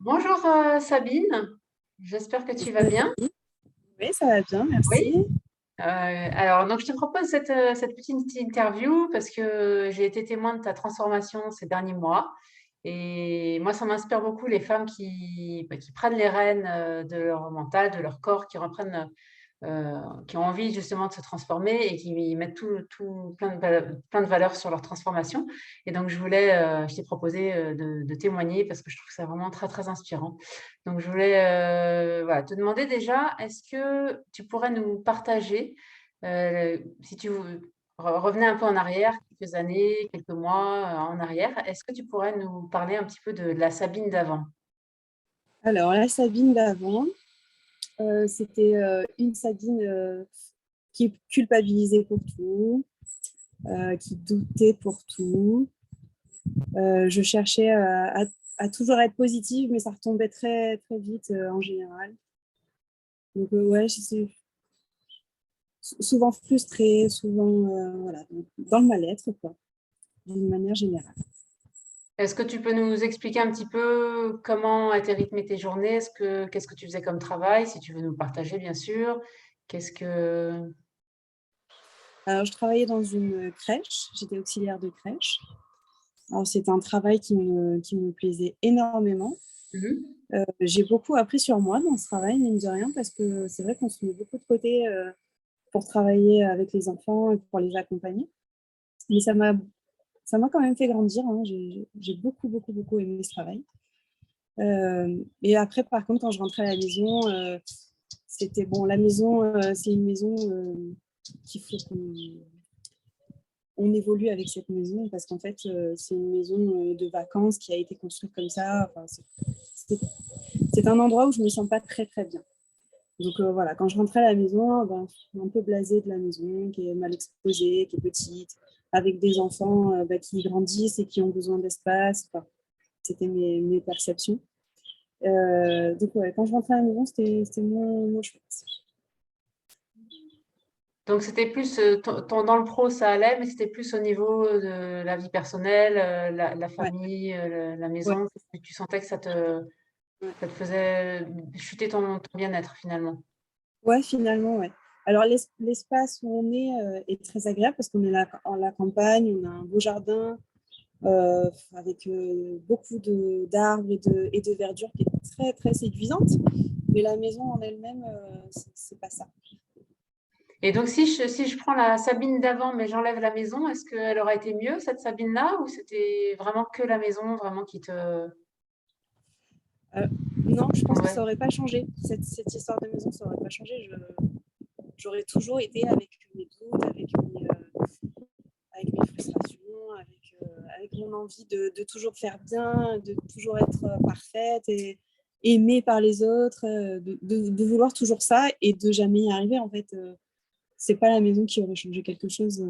Bonjour Sabine, j'espère que tu vas bien. Oui, ça va bien, Oui. merci. Alors, donc je te propose cette petite interview parce que j'ai été témoin de ta transformation ces derniers mois. Et moi, ça m'inspire beaucoup les femmes qui prennent les rênes de leur mental, de leur corps, qui ont envie justement de se transformer et qui mettent plein de valeurs sur leur transformation. Et donc, je t'ai proposé de témoigner parce que je trouve ça vraiment très, très inspirant. Donc, je voulais voilà, te demander déjà, est-ce que tu pourrais nous partager, si tu revenais un peu en arrière, quelques années, quelques mois en arrière, est-ce que tu pourrais nous parler un petit peu de la Sabine d'avant? Alors, la Sabine d'avant, c'était une Sabine qui culpabilisait pour tout, qui doutait pour tout. Je cherchais à toujours être positive, mais ça retombait très, très vite en général. Donc, ouais, j'étais souvent frustrée, souvent voilà, dans le mal-être, quoi, d'une manière générale. Est-ce que tu peux nous expliquer un petit peu comment étaient rythmées tes journées? Qu'est-ce que tu faisais comme travail? Si tu veux nous partager, bien sûr. Qu'est-ce que... Alors, je travaillais dans une crèche, j'étais auxiliaire de crèche. Alors, c'était un travail qui me plaisait énormément. Mhm. J'ai beaucoup appris sur moi dans ce travail, mine de rien, parce que c'est vrai qu'on se met beaucoup de côté pour travailler avec les enfants et pour les accompagner. Mais ça m'a quand même fait grandir, hein. J'ai beaucoup, beaucoup, beaucoup aimé ce travail. Et après, par contre, quand je rentrais à la maison, c'était bon. La maison, c'est une maison qu'il faut qu'on évolue avec cette maison parce qu'en fait, c'est une maison de vacances qui a été construite comme ça. Enfin, c'est un endroit où je me sens pas très, très bien. Donc voilà, quand je rentrais à la maison, ben, je suis un peu blasée de la maison, qui est mal exposée, qui est petite, avec des enfants ben, qui grandissent et qui ont besoin d'espace. Enfin, c'était mes perceptions. Donc ouais, quand je rentrais à la maison, c'était moins chouette. Donc, c'était plus, dans le pro, ça allait, mais c'était plus au niveau de la vie personnelle, la Ouais, famille, la ouais, maison. Tu sentais que ouais. ça te faisait chuter ton bien-être, finalement. Ouais, finalement, ouais. Alors l'espace où on est très agréable parce qu'on est là en la campagne, on a un beau jardin avec beaucoup d'arbres et de verdure qui est très, très séduisante. Mais la maison en elle-même, c'est pas ça. Et donc, si je prends la Sabine d'avant, mais j'enlève la maison, est-ce qu'elle aurait été mieux, cette Sabine-là, ou c'était vraiment que la maison, vraiment qui te... Euh, non, je pense que Ouais. ça aurait pas changé. Cette histoire de maison, ça aurait pas changé. J'aurais toujours été avec mes doutes, avec mes frustrations, avec mon envie de toujours faire bien, de toujours être parfaite et aimée par les autres, de vouloir toujours ça et de jamais y arriver. En fait, c'est pas la maison qui aurait changé quelque chose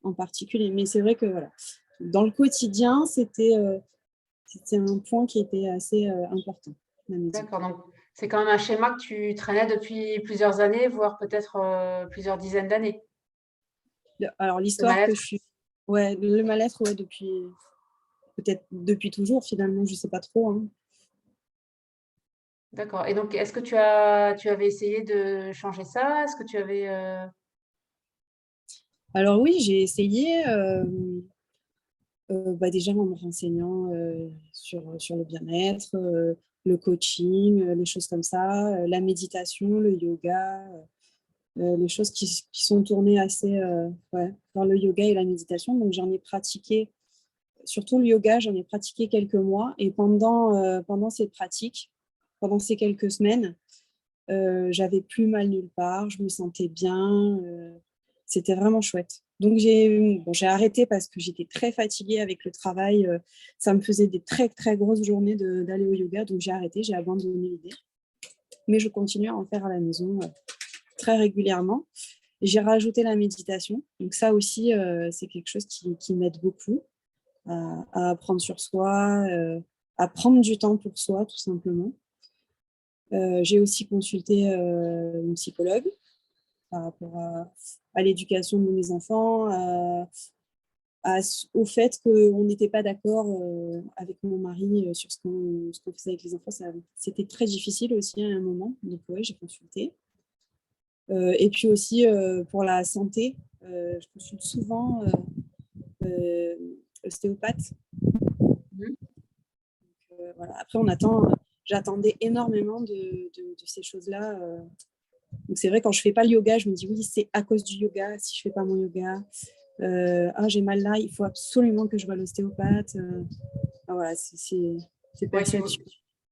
en particulier. Mais c'est vrai que voilà, dans le quotidien, c'était un point qui était assez important, la maison. D'accord, donc c'est quand même un schéma que tu traînais depuis plusieurs années, voire peut-être plusieurs dizaines d'années. Alors, Le l'histoire que je mal-être. suis. Ouais, le mal-être, ouais, peut-être depuis toujours, finalement, je sais pas trop, hein. D'accord. Et donc, est-ce que tu avais essayé de changer ça? Est-ce que tu avais... Alors oui, j'ai essayé, bah, déjà en me renseignant sur le bien-être, le coaching, les choses comme ça, la méditation, le yoga, les choses qui sont tournées assez ouais, vers le yoga et la méditation. Donc j'en ai pratiqué, surtout le yoga, j'en ai pratiqué quelques mois et pendant ces pratiques, pendant ces quelques semaines, j'avais plus mal nulle part, je me sentais bien, c'était vraiment chouette. Donc j'ai arrêté parce que j'étais très fatiguée avec le travail, ça me faisait des très très grosses journées d'aller au yoga, donc j'ai arrêté, j'ai abandonné l'idée. Mais je continue à en faire à la maison très régulièrement. Et j'ai rajouté la méditation, donc ça aussi c'est quelque chose qui m'aide beaucoup à apprendre sur soi, à prendre du temps pour soi tout simplement. J'ai aussi consulté une psychologue par rapport à l'éducation de mes enfants, au fait qu'on n'était pas d'accord avec mon mari sur ce qu'on faisait avec les enfants. C'était très difficile aussi à un moment. Donc, ouais, j'ai consulté. Et puis aussi, pour la santé, je consulte souvent ostéopathe. Mhm. Voilà. Après, j'attendais énormément de ces choses-là. Donc, c'est vrai, quand je ne fais pas le yoga, je me dis oui, c'est à cause du yoga. Si je ne fais pas mon yoga, j'ai mal là, il faut absolument que je voie l'ostéopathe. Voilà, c'est Ouais, perçu.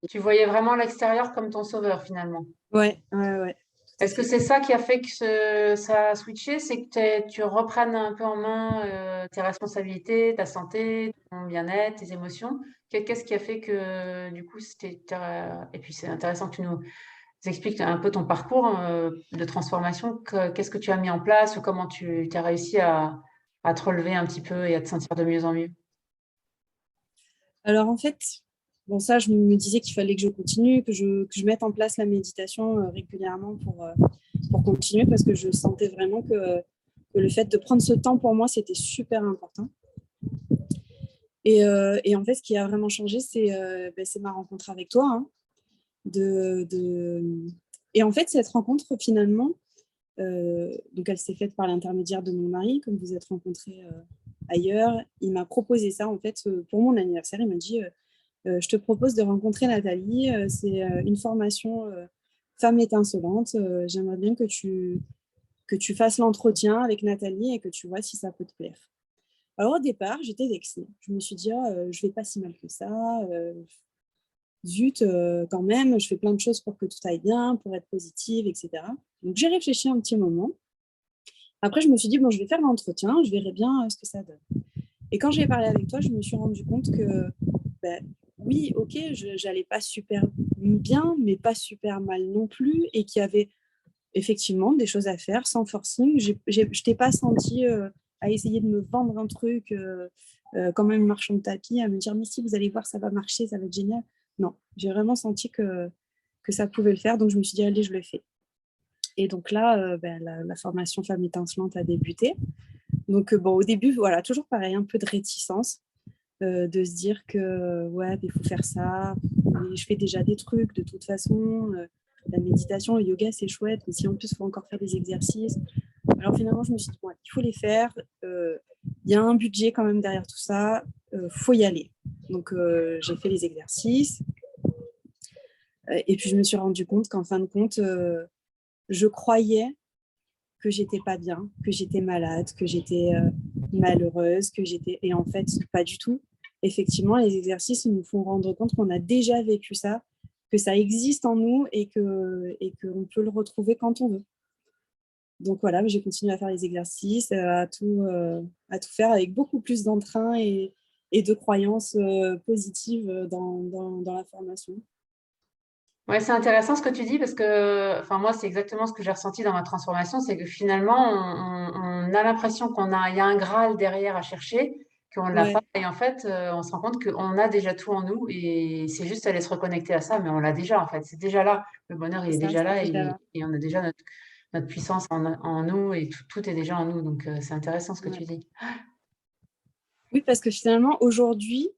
tu voyais vraiment l'extérieur comme ton sauveur finalement. Ouais, tout à Est-ce que fait. c'est ça qui a fait que ça a switché? C'est que tu reprennes un peu en main tes responsabilités, ta santé, ton bien-être, tes émotions? Qu'est-ce qui a fait que du coup, et puis c'est intéressant que tu nous expliques un peu ton parcours de transformation. Qu'est-ce que tu as mis en place ou comment tu as réussi à te relever un petit peu et à te sentir de mieux en mieux? Alors en fait, bon ça, je me disais qu'il fallait que je continue, que je mette en place la méditation régulièrement pour continuer parce que je sentais vraiment que le fait de prendre ce temps pour moi, c'était super important. Et en fait, ce qui a vraiment changé, c'est ma rencontre avec toi. Hein, Et en fait, cette rencontre, finalement, donc elle s'est faite par l'intermédiaire de mon mari, comme vous êtes rencontrés ailleurs. Il m'a proposé ça, en fait, pour mon anniversaire. Il m'a dit, je te propose de rencontrer Nathalie. C'est une formation femme étincelante. J'aimerais bien que tu fasses l'entretien avec Nathalie et que tu vois si ça peut te plaire. Alors au départ, j'étais vexée. Je me suis dit, je vais pas si mal que ça. Zut, quand même, je fais plein de choses pour que tout aille bien, pour être positive, etc. Donc j'ai réfléchi un petit moment. Après, je me suis dit, bon, je vais faire l'entretien, je verrai bien ce que ça donne. Et quand j'ai parlé avec toi, je me suis rendu compte que, ben, oui, ok, je n'allais pas super bien, mais pas super mal non plus, et qu'il y avait effectivement des choses à faire sans forcing. Je ne t'ai pas senti à essayer de me vendre un truc comme un marchand de tapis, à me dire, mais si, vous allez voir, ça va marcher, ça va être génial. Non, j'ai vraiment senti que ça pouvait le faire, donc je me suis dit, allez, je le fais. Et donc là, la formation Femme étincelante a débuté. Donc, bon, au début, voilà, toujours pareil, un peu de réticence, de se dire que, ouais, il faut faire ça. Et je fais déjà des trucs de toute façon. La méditation, le yoga, c'est chouette, mais si en plus, il faut encore faire des exercices. Alors finalement, je me suis dit, ouais, il faut les faire. Il y a un budget quand même derrière tout ça. Faut y aller. Donc, j'ai fait les exercices. Et puis, je me suis rendu compte qu'en fin de compte, je croyais que j'étais pas bien, que j'étais malade, que j'étais malheureuse, que j'étais... Et en fait, pas du tout. Effectivement, les exercices nous font rendre compte qu'on a déjà vécu ça, que ça existe en nous et qu'on peut le retrouver quand on veut. Donc voilà, j'ai continué à faire les exercices, à tout faire avec beaucoup plus d'entrain et de croyances positives dans la formation. Ouais, c'est intéressant ce que tu dis parce que, enfin, moi, c'est exactement ce que j'ai ressenti dans ma transformation, c'est que finalement, on a l'impression il y a un Graal derrière à chercher, qu'on ne l'a pas. Ouais, Et en fait, on se rend compte qu'on a déjà tout en nous et c'est juste aller se reconnecter à ça, mais on l'a déjà, en fait. C'est déjà là. Le bonheur, il c'est est ça, déjà c'est là déjà là. et on a déjà notre puissance en nous et tout est déjà en nous. Donc, c'est intéressant ce que Ouais. tu dis. Oui, parce que finalement, aujourd'hui,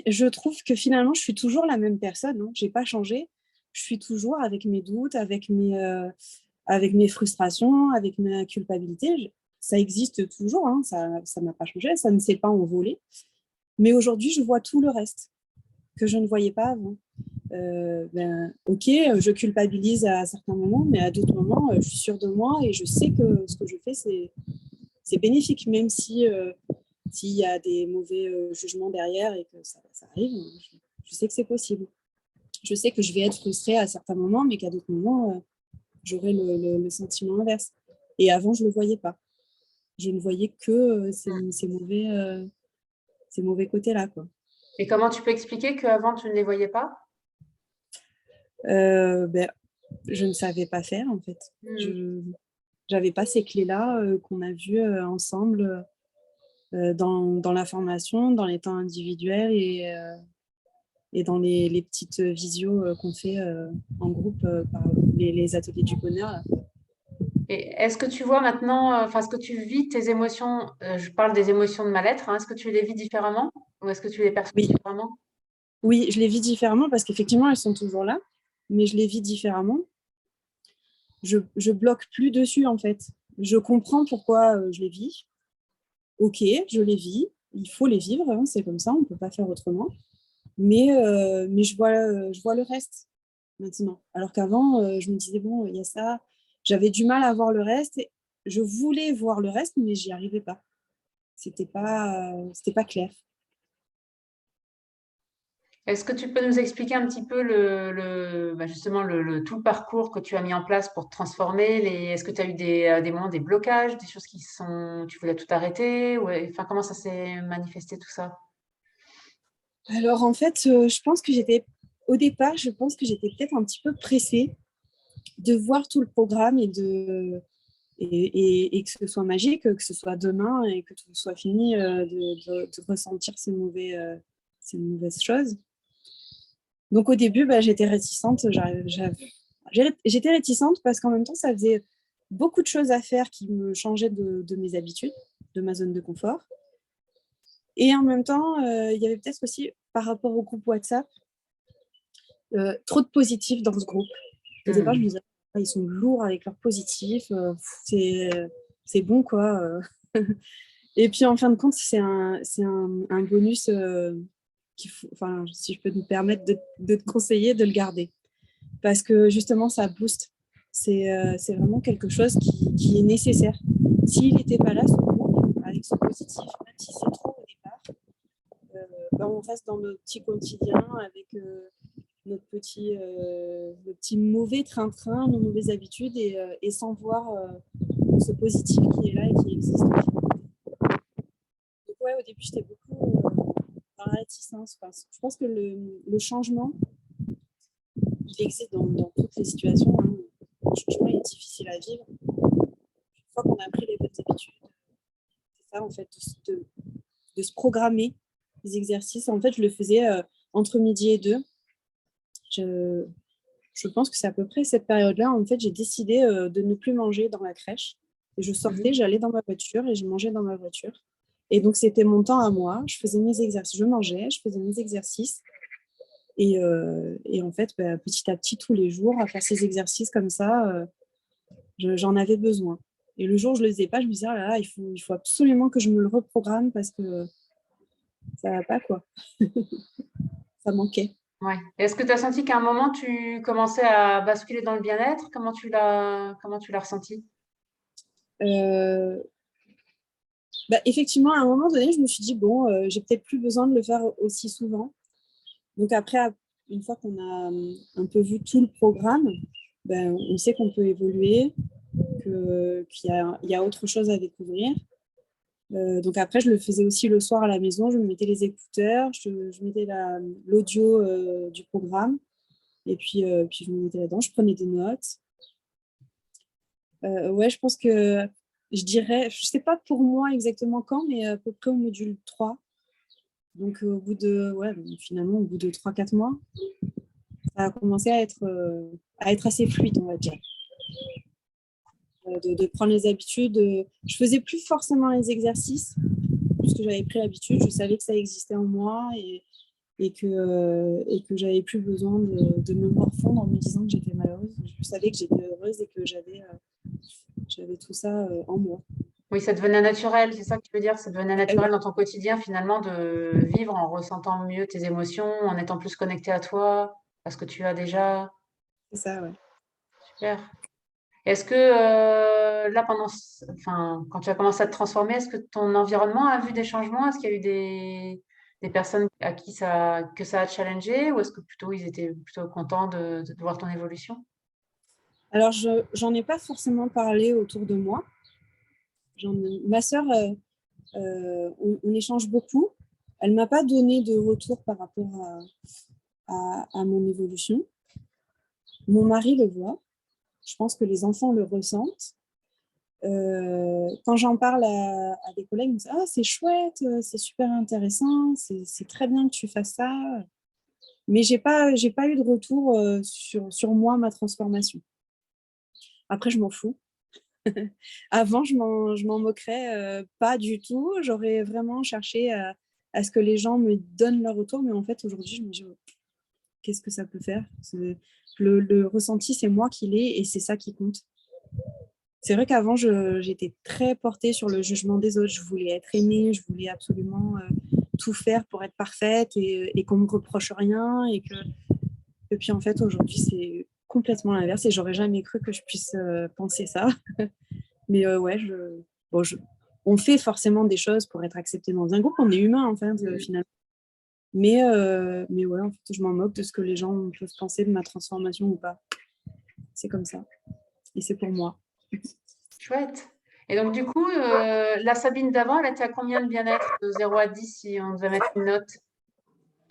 je trouve que finalement, je suis toujours la même personne. Hein. Je n'ai pas changé. Je suis toujours avec mes doutes, avec mes frustrations, avec ma culpabilité. Ça existe toujours. Hein. Ça n'a pas changé. Ça ne s'est pas envolé. Mais aujourd'hui, je vois tout le reste que je ne voyais pas avant. Ok, je culpabilise à certains moments, mais à d'autres moments, je suis sûre de moi et je sais que ce que je fais, c'est bénéfique, même si s'il y a des mauvais jugements derrière et que ça arrive, je sais que c'est possible. Je sais que je vais être frustrée à certains moments, mais qu'à d'autres moments, j'aurai le sentiment inverse. Et avant, je ne le voyais pas. Je ne voyais que ces mauvais côtés-là, quoi. Et comment tu peux expliquer qu'avant, tu ne les voyais pas? Ben, je ne savais pas faire, en fait. Hmm. Je n'avais pas ces clés-là qu'on a vues ensemble dans la formation, dans les temps individuels et dans les petites visios qu'on fait en groupe par les ateliers du bonheur. Là. Et est-ce que tu vois maintenant, enfin, est-ce que tu vis tes émotions, je parle des émotions de mal-être, hein, est-ce que tu les vis différemment ou est-ce que tu les perçois Oui, différemment? oui, je les vis différemment parce qu'effectivement, elles sont toujours là, mais je les vis différemment. Je bloque plus dessus, en fait. Je comprends pourquoi je les vis. Ok, je les vis. Il faut les vivre, hein, c'est comme ça, on ne peut pas faire autrement. Mais je vois le reste maintenant. Alors qu'avant, je me disais, bon, il y a ça. J'avais du mal à voir le reste. Et je voulais voir le reste, mais j'y arrivais pas. C'était pas clair. Est-ce que tu peux nous expliquer un petit peu bah, justement tout le parcours que tu as mis en place pour te transformer est-ce que tu as eu des moments, des blocages, des choses tu voulais tout arrêter enfin, comment ça s'est manifesté tout ça? Alors en fait, au départ, je pense que j'étais peut-être un petit peu pressée de voir tout le programme et que ce soit magique, que ce soit demain et que tout soit fini de ressentir ces mauvaises choses. Donc au début, bah, j'étais réticente. J'étais réticente parce qu'en même temps, ça faisait beaucoup de choses à faire qui me changeaient de mes habitudes, de ma zone de confort. Et en même temps, il y avait peut-être aussi, par rapport au groupe WhatsApp, trop de positifs dans ce groupe. Au départ, je me Hmm. disais, ah, ils sont lourds avec leurs positifs, c'est bon, quoi. Et puis, en fin de compte, un bonus enfin, si je peux me permettre de te conseiller de le garder. Parce que justement, ça booste. C'est vraiment quelque chose qui est nécessaire. S'il n'était pas là, ce groupe, avec son positif, même si c'est trop au départ, ben on reste dans notre petit quotidien avec notre petit mauvais train-train, nos mauvaises habitudes et sans voir ce positif qui est là et qui existe. Donc, ouais, au début, j'étais beaucoup dans la réticence. Enfin, je pense que le changement, il existe dans toutes les situations. Hein. Le changement est difficile à vivre. Une fois qu'on a pris les bonnes habitudes, c'est ça, en fait, de se programmer les exercices. En fait, je le faisais entre midi et deux. Je, je pense que c'est à peu près cette période-là. En fait, j'ai décidé de ne plus manger dans la crèche. Et je sortais, Mhm. j'allais dans ma voiture et je mangeais dans ma voiture. Et donc, c'était mon temps à moi. Je faisais mes exercices. Je mangeais, je faisais mes exercices. Et en fait, bah, petit à petit, tous les jours, à faire ces exercices comme ça, j'en avais besoin. Et le jour où je ne le faisais pas, je me disais, ah là là, il faut absolument que je me le reprogramme parce que ça ne va pas, quoi. Ça manquait. Ouais. Est-ce que tu as senti qu'à un moment, tu commençais à basculer dans le bien-être? Comment tu l'as ressenti? Euh, Bah, effectivement, à un moment donné, je me suis dit, bon, j'ai peut-être plus besoin de le faire aussi souvent. Donc après, une fois qu'on a un peu vu tout le programme, ben, on sait qu'on peut évoluer, qu'il y a autre chose à découvrir. Donc après, je le faisais aussi le soir à la maison. Je me mettais les écouteurs, je mettais l'audio du programme et puis je me mettais là-dedans. Je prenais des notes. Ouais, je pense que je dirais, je ne sais pas pour moi exactement quand, mais à peu près au module 3. Donc ouais, finalement, au bout de 3 4 mois, ça a commencé à être assez fluide, on va dire. De prendre les habitudes. Je faisais plus forcément les exercices, puisque j'avais pris l'habitude, je savais que ça existait en moi et que j'avais plus besoin de me morfondre en me disant que j'étais malheureuse. Je savais que j'étais heureuse et que j'avais tout ça en moi. Oui, ça devenait naturel, c'est ça que tu veux dire? Ça devenait Oui, naturel dans ton quotidien finalement de vivre en ressentant mieux tes émotions, en étant plus connecté à toi, à ce que tu as déjà. c'est ça, ouais. Super. Est-ce que là, enfin, quand tu as commencé à te transformer, est-ce que ton environnement a vu des changements? Est-ce qu'il y a eu des personnes à qui que ça a challengé ou est-ce que plutôt ils étaient plutôt contents de voir ton évolution? Alors, j'en ai pas forcément parlé autour de moi. Ma sœur, on échange beaucoup. Elle ne m'a pas donné de retour par rapport à mon évolution. Mon mari le voit. Je pense que les enfants le ressentent. Quand j'en parle à des collègues, ils me disent ah, c'est chouette, c'est super intéressant, c'est très bien que tu fasses ça. Mais j'ai pas eu de retour sur moi, ma transformation. Après, je m'en fous. Avant, je m'en moquerais pas du tout. J'aurais vraiment cherché à ce que les gens me donnent leur retour. Mais en fait, aujourd'hui, je me dis, qu'est-ce que ça peut faire? Le ressenti, c'est moi qui l'ai et c'est ça qui compte. C'est vrai qu'avant, j'étais très portée sur le jugement des autres. Je voulais être aimée, je voulais absolument tout faire pour être parfaite et qu'on me reproche rien. Et puis en fait, aujourd'hui, c'est complètement l'inverse et j'aurais jamais cru que je puisse penser ça. Mais ouais, bon, on fait forcément des choses pour être accepté dans un groupe. On est humain, en fait, finalement. Mais ouais, en fait, je m'en moque de ce que les gens peuvent penser de ma transformation ou pas. C'est comme ça. Et c'est pour moi. Chouette. Et donc, du coup, la Sabine d'avant, elle était à combien de bien-être de 0 à 10 si on devait mettre une note?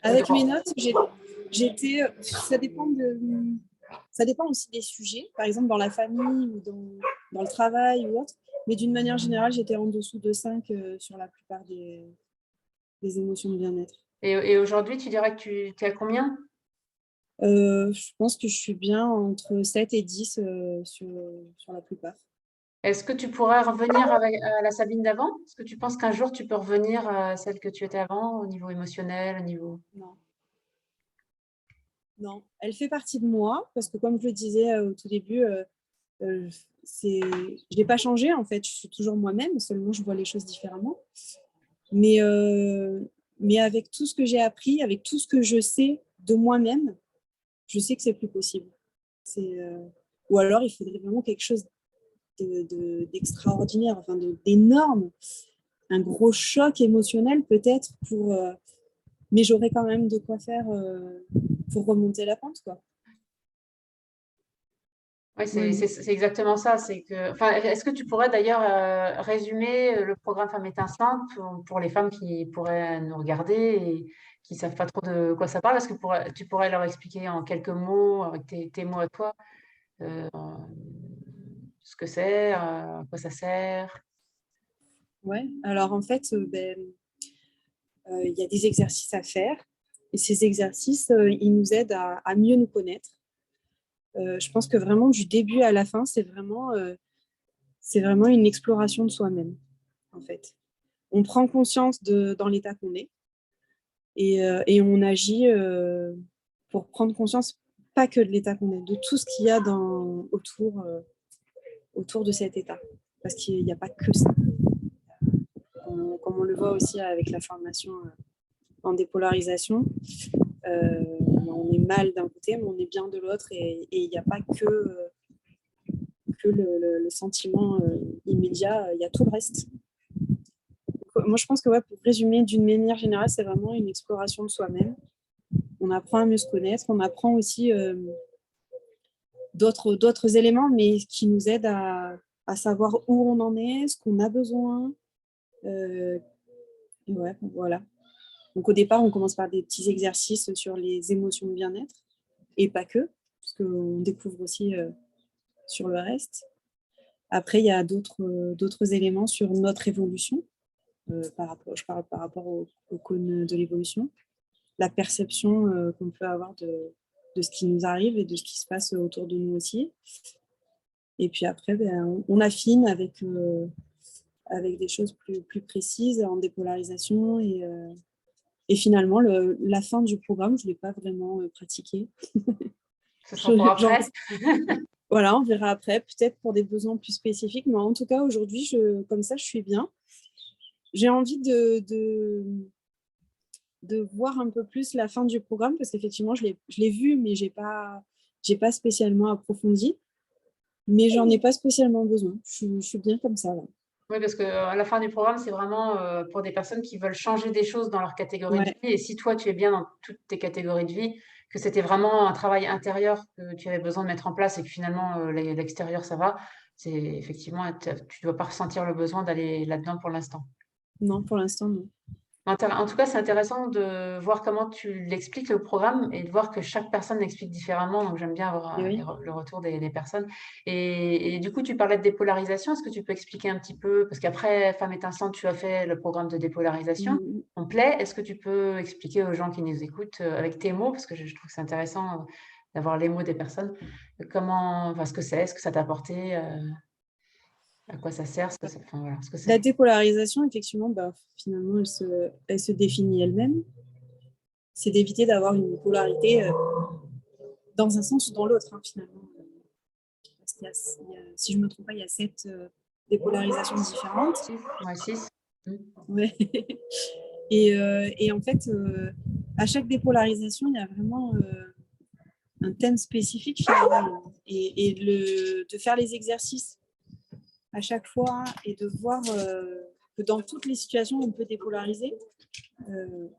Avec mes notes, j'étais. Ça dépend aussi des sujets. Par exemple, dans la famille ou dans le travail ou autre. Mais d'une manière générale, j'étais en dessous de 5 sur la plupart des émotions de bien-être. Et aujourd'hui, tu dirais que tu es à combien? Je pense que je suis bien entre 7 et 10 sur la plupart. Est-ce que tu pourrais revenir à la Sabine d'avant? Est-ce que tu penses qu'un jour, tu peux revenir à celle que tu étais avant, au niveau émotionnel, au niveau… Non, non. Elle fait partie de moi parce que, comme je le disais au tout début, je n'ai pas changé en fait. Je suis toujours moi-même, seulement je vois les choses différemment. Mais, euh, mais avec tout ce que j'ai appris, avec tout ce que je sais de moi-même, je sais que c'est plus possible. Ou alors, il faudrait vraiment quelque chose d'extraordinaire, enfin d'énorme, un gros choc émotionnel peut-être mais j'aurais quand même de quoi faire pour remonter la pente, quoi. Oui, Voilà. c'est exactement ça. C'est que, enfin, est-ce que tu pourrais d'ailleurs résumer le programme Femmes étincelantes pour les femmes qui pourraient nous regarder et qui ne savent pas trop de quoi ça parle? Est-ce que tu pourrais leur expliquer en quelques mots, avec tes mots à toi, euh, ce que c'est, à quoi ça sert? Ouais. Alors en fait, il y a des exercices à faire et ces exercices, ils nous aident à mieux nous connaître. Je pense que vraiment du début à la fin, c'est vraiment une exploration de soi-même, en fait. On prend conscience dans l'état qu'on est et on agit pour prendre conscience, pas que de l'état qu'on est, de tout ce qu'il y a autour de cet état. Parce qu'il n'y a pas que ça. Comme on le voit aussi avec la formation en dépolarisation, on est mal d'un côté, mais on est bien de l'autre et il n'y a pas que le sentiment immédiat, il y a tout le reste. Moi, je pense que ouais, pour résumer d'une manière générale, c'est vraiment une exploration de soi-même. On apprend à mieux se connaître, on apprend aussi d'autres éléments, mais qui nous aident à savoir où on en est, ce qu'on a besoin. Ouais, voilà. Donc au départ, on commence par des petits exercices sur les émotions de bien-être, et pas que, parce qu'on découvre aussi sur le reste. Après, il y a d'autres éléments sur notre évolution, je parle par rapport au cône de l'évolution, la perception qu'on peut avoir de ce qui nous arrive et de ce qui se passe autour de nous aussi. Et puis après, on affine avec des choses plus précises en dépolarisation. Et finalement, la fin du programme, je ne l'ai pas vraiment pratiqué. Ce sera pour après. Voilà, on verra après, peut-être pour des besoins plus spécifiques. Mais en tout cas, aujourd'hui, comme ça, je suis bien. J'ai envie de voir un peu plus la fin du programme parce qu'effectivement, je l'ai vu, mais j'ai pas spécialement approfondi. Mais j'en ai pas spécialement besoin. Je suis bien comme ça. Là. Oui, parce qu'à la fin du programme, c'est vraiment pour des personnes qui veulent changer des choses dans leur catégorie de Ouais, vie. Et si toi, tu es bien dans toutes tes catégories de vie, que c'était vraiment un travail intérieur que tu avais besoin de mettre en place et que finalement, l'extérieur, ça va, c'est effectivement, tu ne dois pas ressentir le besoin d'aller là-dedans pour l'instant. non, pour l'instant, non. En tout cas, c'est intéressant de voir comment tu l'expliques le programme et de voir que chaque personne l'explique différemment. Donc, j'aime bien avoir Et oui. le retour des personnes. Et du coup, tu parlais de dépolarisation. Est-ce que tu peux expliquer un petit peu, parce qu'après Femme étincelante, tu as fait le programme de dépolarisation Mm. complet. Est-ce que tu peux expliquer aux gens qui nous écoutent avec tes mots, parce que je trouve que c'est intéressant d'avoir les mots des personnes, comment, enfin, ce que c'est, ce que ça t'a apporté À quoi ça sert, enfin, voilà, ce que La c'est. dépolarisation, effectivement, finalement, elle se définit elle-même. C'est d'éviter d'avoir une polarité dans un sens ou dans l'autre, hein, finalement. Parce si je ne me trompe pas, il y a 7 dépolarisations différentes. 6, ouais, 6. Ouais. Et en fait, à chaque dépolarisation, il y a vraiment un thème spécifique finalement. Et de faire les exercices à chaque fois et de voir que dans toutes les situations, on peut dépolariser.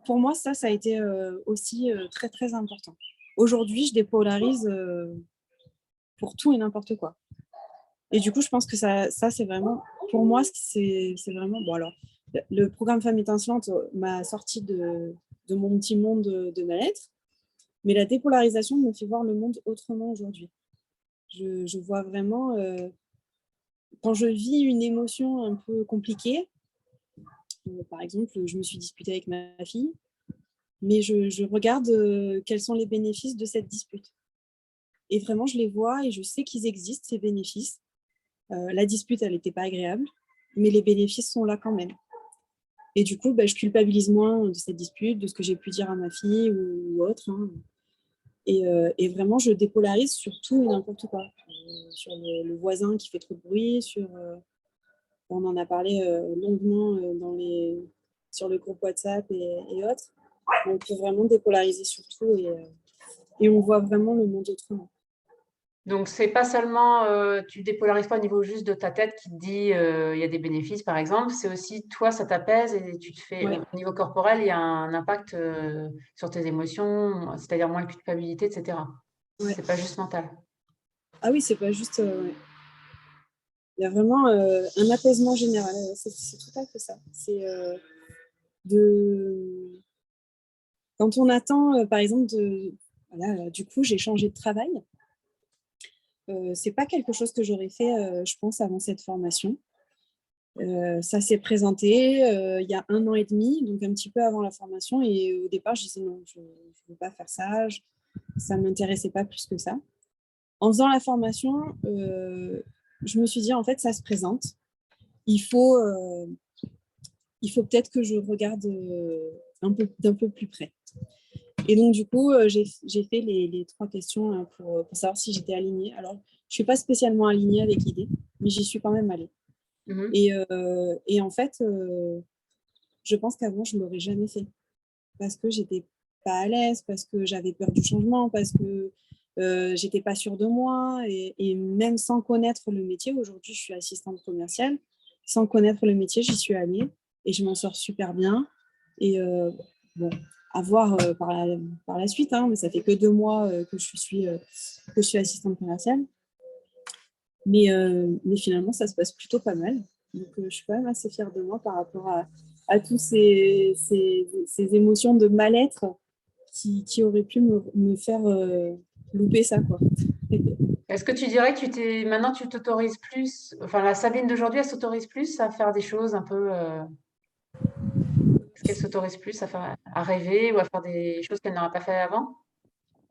Pour moi, ça a été aussi très, très important. Aujourd'hui, je dépolarise pour tout et n'importe quoi. Et du coup, je pense que ça c'est vraiment, pour moi, c'est vraiment, bon alors, le programme Femmes étincelantes m'a sorti de mon petit monde de mal-être, mais la dépolarisation me fait voir le monde autrement aujourd'hui. Je vois vraiment, quand je vis une émotion un peu compliquée, par exemple, je me suis disputée avec ma fille, mais je regarde quels sont les bénéfices de cette dispute. Et vraiment, je les vois et je sais qu'ils existent, ces bénéfices. La dispute, elle n'était pas agréable, mais les bénéfices sont là quand même. Et du coup, je culpabilise moins de cette dispute, de ce que j'ai pu dire à ma fille ou autre. Hein. Et vraiment, je dépolarise sur tout et n'importe quoi. Sur le voisin qui fait trop de bruit, on en a parlé longuement sur le groupe WhatsApp et autres. On peut vraiment dépolariser sur tout et on voit vraiment le monde autrement. Donc, c'est pas seulement, tu dépolarises pas au niveau juste de ta tête qui te dit il y a des bénéfices, par exemple, c'est aussi toi, ça t'apaise et tu te fais, Ouais. au niveau corporel, il y a un impact sur tes émotions, c'est-à-dire moins de culpabilité, etc. Ouais. C'est pas juste mental. Ah oui, c'est pas juste. Il y a vraiment un apaisement général. C'est tout à fait ça. C'est de. Quand on attend, par exemple, voilà, du coup, j'ai changé de travail. C'est pas quelque chose que j'aurais fait, je pense, avant cette formation. Ça s'est présenté il y a 1 an et demi, donc un petit peu avant la formation. Et au départ, je disais non, je ne veux pas faire ça. Ça ne m'intéressait pas plus que ça. En faisant la formation, je me suis dit, en fait, ça se présente. Il faut, il faut peut-être que je regarde d'un peu plus près. Et donc, du coup, j'ai fait les 3 questions pour savoir si j'étais alignée. Alors, je ne suis pas spécialement alignée avec l'idée, mais j'y suis quand même allée. Mhm. Et en fait, je pense qu'avant, je ne l'aurais jamais fait parce que j'étais pas à l'aise, parce que j'avais peur du changement, parce que j'étais pas sûre de moi. Et même sans connaître le métier, aujourd'hui, je suis assistante commerciale. Sans connaître le métier, j'y suis allée et je m'en sors super bien. Et bon, à voir par la suite, hein, mais ça fait que 2 mois que je suis assistante commerciale. Mais finalement, ça se passe plutôt pas mal. Donc, je suis quand même assez fière de moi par rapport à toutes ces émotions de mal-être qui auraient pu me faire louper ça, quoi. Est-ce que tu dirais que maintenant tu t'autorises plus, enfin la Sabine d'aujourd'hui, elle s'autorise plus à faire des choses un peu, est-ce qu'elle s'autorise plus à rêver ou à faire des choses qu'elle n'aurait pas fait avant?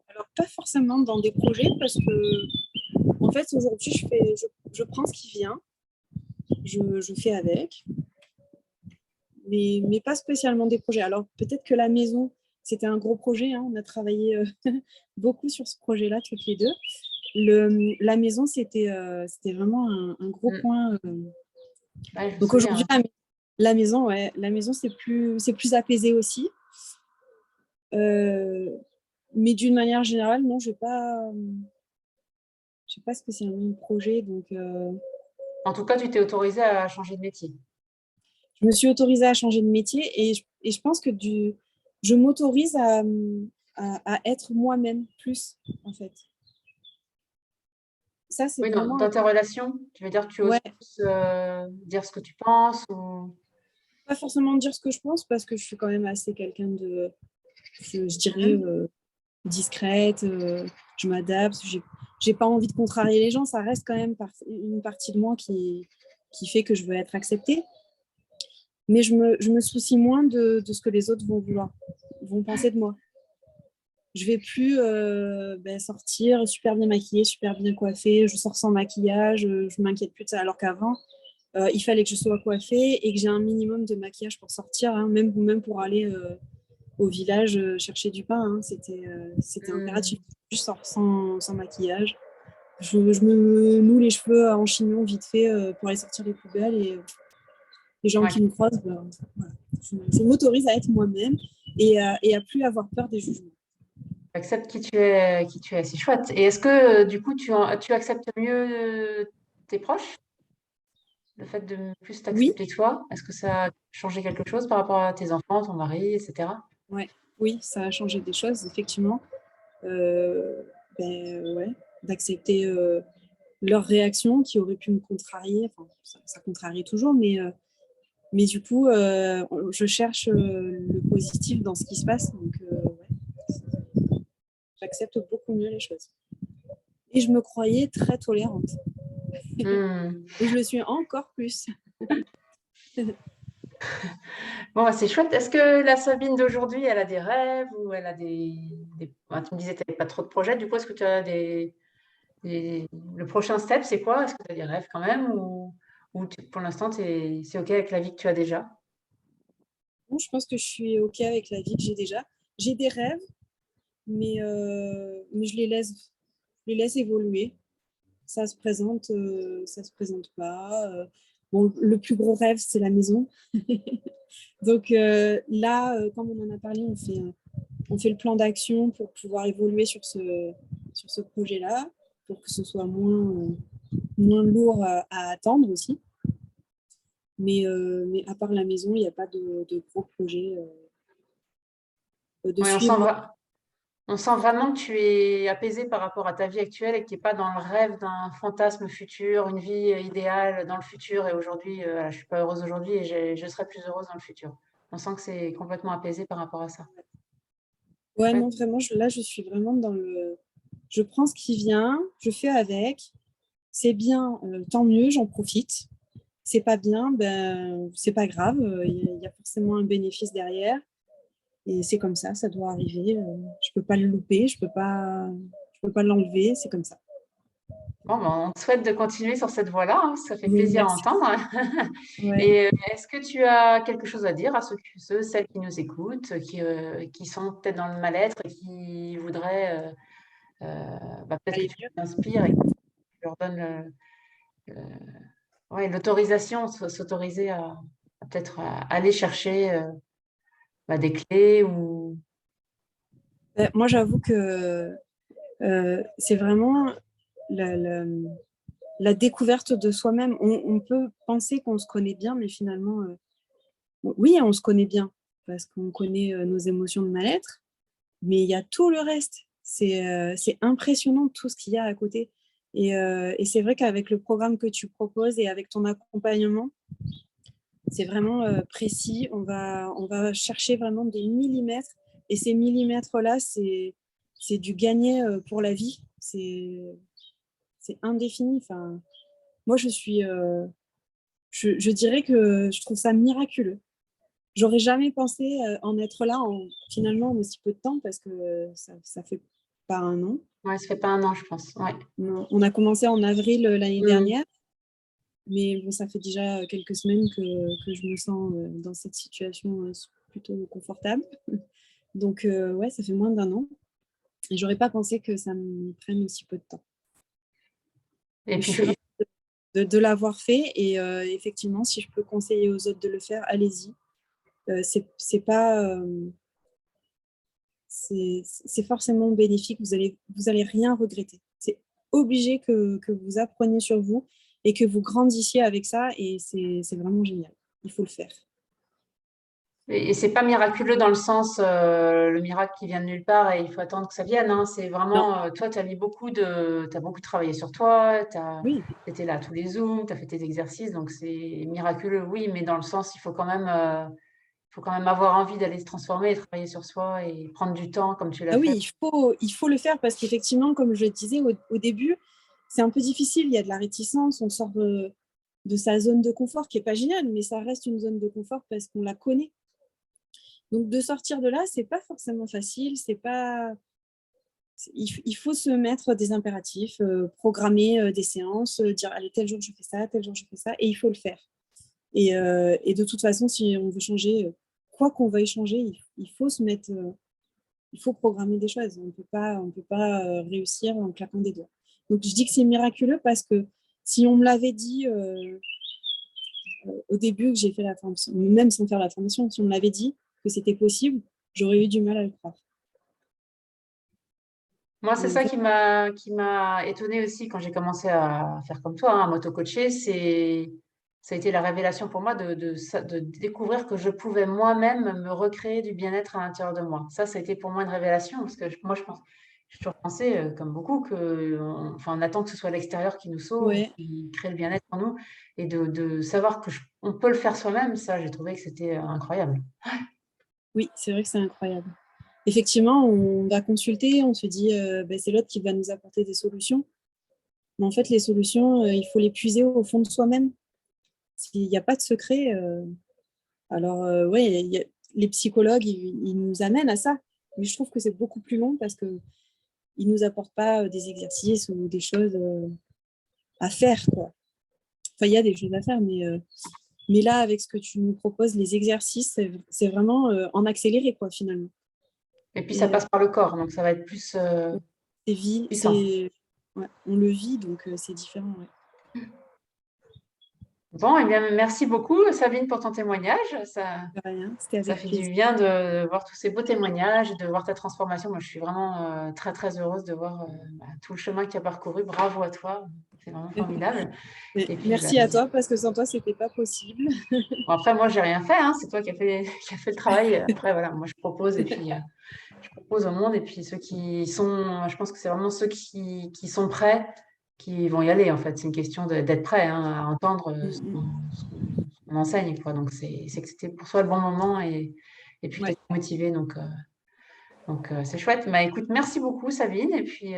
Alors, pas forcément dans des projets, parce que, en fait, aujourd'hui, je prends ce qui vient, je fais avec, mais pas spécialement des projets. Alors, peut-être que la maison, c'était un gros projet, hein, on a travaillé beaucoup sur ce projet-là, toutes les deux. La maison, c'était vraiment un gros point. Ouais, je me Donc souviens. aujourd'hui, la maison, ouais, la maison, c'est plus apaisé aussi. Mais d'une manière générale, non, j'ai pas spécialement de projet. Donc, En tout cas, tu t'es autorisée à changer de métier. je me suis autorisée à changer de métier et je pense que je m'autorise à être moi-même plus, en fait. Ça, c'est Oui, vraiment. dans tes relations, tu veux dire que tu oses Ouais, plus dire ce que tu penses ou... pas forcément dire ce que je pense parce que je suis quand même assez quelqu'un de, je dirais, Mhm. discrète. Je m'adapte. J'ai pas envie de contrarier les gens. Ça reste quand même une partie de moi qui fait que je veux être acceptée. Mais je me soucie moins de ce que les autres vont penser de moi. Je vais plus sortir super bien maquillée, super bien coiffée, je sors sans maquillage, je m'inquiète plus de ça. Alors qu'avant, il fallait que je sois coiffée et que j'ai un minimum de maquillage pour sortir, hein, même pour aller au village chercher du pain. Hein, c'était impératif. Je sors sans maquillage. Je me noue les cheveux en chignon vite fait pour aller sortir les poubelles et les gens qui me croisent, voilà. Je m'autorise à être moi-même et à plus avoir peur des jugements. Tu acceptes qui tu es, c'est chouette. Et est-ce que du coup, tu acceptes mieux tes proches? Le fait de plus Oui, t'accepter toi, est-ce que ça a changé quelque chose par rapport à tes enfants, ton mari, etc.? ouais, oui, ça a changé des choses, effectivement. Ouais, d'accepter leurs réactions qui auraient pu me contrarier. Enfin, ça contrarie toujours, mais du coup, je cherche le positif dans ce qui se passe. Donc, ouais, j'accepte beaucoup mieux les choses. Et je me croyais très tolérante. Et je le suis encore plus. Bon, bah, c'est chouette. Est-ce que la Sabine d'aujourd'hui, elle a des rêves ou elle a bah, tu me disais que tu n'avais pas trop de projets. Du coup, est-ce que tu as le prochain step, c'est quoi? Est-ce que tu as des rêves quand même ou pour l'instant, c'est OK avec la vie que tu as déjà? Bon, je pense que je suis OK avec la vie que j'ai déjà. J'ai des rêves, mais je les laisse évoluer. Ça se présente pas. Bon, le plus gros rêve, c'est la maison. Donc là, comme on en a parlé, on fait le plan d'action pour pouvoir évoluer sur ce projet-là, pour que ce soit moins lourd à attendre aussi. Mais à part la maison, il n'y a pas de gros projets de Oui, suivre. on sent vraiment que tu es apaisé par rapport à ta vie actuelle et que tu n'es pas dans le rêve d'un fantasme futur, une vie idéale dans le futur. Et aujourd'hui, voilà, je ne suis pas heureuse aujourd'hui et je serai plus heureuse dans le futur. On sent que c'est complètement apaisé par rapport à ça. Ouais, Ouais. non, vraiment, là, je suis vraiment dans le... Je prends ce qui vient, je fais avec. C'est bien, tant mieux, j'en profite. C'est pas bien, ben, c'est pas grave. Il y a forcément un bénéfice derrière. Et c'est comme ça doit arriver. Je peux pas le louper, je peux pas l'enlever, c'est comme ça. Bon, ben, on te souhaite de continuer sur cette voie-là, hein, ça fait plaisir à Merci. entendre. Ouais. Et est-ce que tu as quelque chose à dire à celles qui nous écoutent, qui sont peut-être dans le mal-être et qui voudraient, bah, peut-être que Allez, tu mieux. les inspires et que tu leur donnes ouais, l'autorisation, s'autoriser à peut-être aller chercher bah, des clés ou... Moi, j'avoue que c'est vraiment la, la, la découverte de soi-même. On peut penser qu'on se connaît bien, mais finalement, oui, on se connaît bien parce qu'on connaît nos émotions de mal-être, mais il y a tout le reste. C'est impressionnant tout ce qu'il y a à côté. Et c'est vrai qu'avec le programme que tu proposes et avec ton accompagnement, c'est vraiment précis. On va chercher vraiment des millimètres. Et ces millimètres-là, c'est du gagné pour la vie. C'est indéfini. Enfin, moi, je dirais que je trouve ça miraculeux. J'aurais jamais pensé en être là finalement en aussi peu de temps parce que ça fait pas un an. Ouais, ça fait pas un an, je pense. Ouais. Non, on a commencé en avril l'année Mm. dernière, mais bon, ça fait déjà quelques semaines que je me sens dans cette situation plutôt confortable. Donc, ouais, ça fait moins d'un an. Et j'aurais pas pensé que ça me prenne aussi peu de temps. Et Mais je puis, suis ravie de l'avoir fait. Et effectivement, si je peux conseiller aux autres de le faire, allez-y. C'est pas. C'est forcément bénéfique. Vous allez rien regretter. C'est obligé que vous appreniez sur vous et que vous grandissiez avec ça. Et c'est vraiment génial. Il faut le faire. et c'est pas miraculeux dans le sens, le miracle qui vient de nulle part et il faut attendre que ça vienne, hein. C'est Non, vraiment, toi, tu as beaucoup travaillé sur toi, tu oui. étais là à tous les Zooms, tu as fait tes exercices, donc c'est miraculeux, oui, mais dans le sens, il faut quand même avoir envie d'aller se transformer et travailler sur soi et prendre du temps comme tu l'as Ah oui, fait. il faut le faire parce qu'effectivement, comme je le disais au début, c'est un peu difficile. Il y a de la réticence. On sort de sa zone de confort qui n'est pas géniale, mais ça reste une zone de confort parce qu'on la connaît. Donc, de sortir de là, c'est pas forcément facile. il faut se mettre des impératifs, programmer des séances, dire allez, tel jour je fais ça, tel jour je fais ça, et il faut le faire. Et de toute façon, si on veut changer, quoi qu'on veuille changer, il faut se mettre, il faut programmer des choses. On peut pas réussir en claquant des doigts. Donc je dis que c'est miraculeux parce que si on me l'avait dit au début que j'ai fait la formation, même sans faire la formation, si on me l'avait dit que c'était possible, j'aurais eu du mal à le croire. Moi, c'est Mais en ça fait, qui m'a étonnée aussi quand j'ai commencé à faire comme toi, hein, à m'auto-coacher. Ça a été la révélation pour moi de découvrir que je pouvais moi-même me recréer du bien-être à l'intérieur de moi. Ça a été pour moi une révélation parce que moi, j'ai toujours pensé, comme beaucoup, on attend que ce soit l'extérieur qui nous sauve, ouais, qui crée le bien-être en nous. Et de savoir on peut le faire soi-même, ça, j'ai trouvé que c'était incroyable. oui, c'est vrai que c'est incroyable. Effectivement, on va consulter, on se dit ben, c'est l'autre qui va nous apporter des solutions. Mais en fait, les solutions, il faut les puiser au fond de soi-même. S'il n'y a pas de secret, alors oui, les psychologues, ils nous amènent à ça. Mais je trouve que c'est beaucoup plus long parce qu'ils ne nous apportent pas des exercices ou des choses à faire, quoi. Enfin, il y a des choses à faire, mais là, avec ce que tu nous proposes, les exercices, c'est vraiment en accéléré, quoi, finalement. Et puis, ça Et passe par le corps, donc ça va être plus puissant. ouais, on le vit, donc c'est différent. Ouais. Bon, eh bien, merci beaucoup, Sabine, pour ton témoignage. De rien, c'était Ça avec fait du plaisir. bien de voir tous ces beaux témoignages et de voir ta transformation. Moi, je suis vraiment très, très heureuse de voir tout le chemin que tu as parcouru. Bravo à toi. C'est vraiment formidable. Mais Et puis, merci à toi, parce que sans toi, c'était pas possible. bon, après, moi, j'ai rien fait, hein. C'est toi qui as fait, qui a fait le travail. Après, voilà, moi, je propose et puis je propose au monde. Et puis, ceux qui sont, je pense que c'est vraiment ceux qui sont prêts qui vont y aller, en fait. C'est une question d'être prêt, hein, à entendre ce qu'on enseigne, quoi. Donc, c'est que c'était pour toi le bon moment et puis tu Ouais. es motivé. Donc c'est chouette. Bah, écoute, merci beaucoup, Sabine. Et puis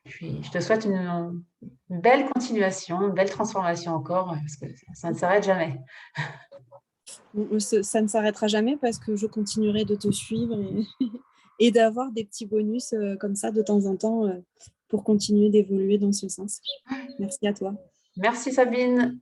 je te souhaite une belle continuation, une belle transformation encore, parce que ça ne s'arrête jamais. Ça ne s'arrêtera jamais parce que je continuerai de te suivre et d'avoir des petits bonus comme ça de temps en temps pour continuer d'évoluer dans ce sens. Merci à toi. Merci, Sabine.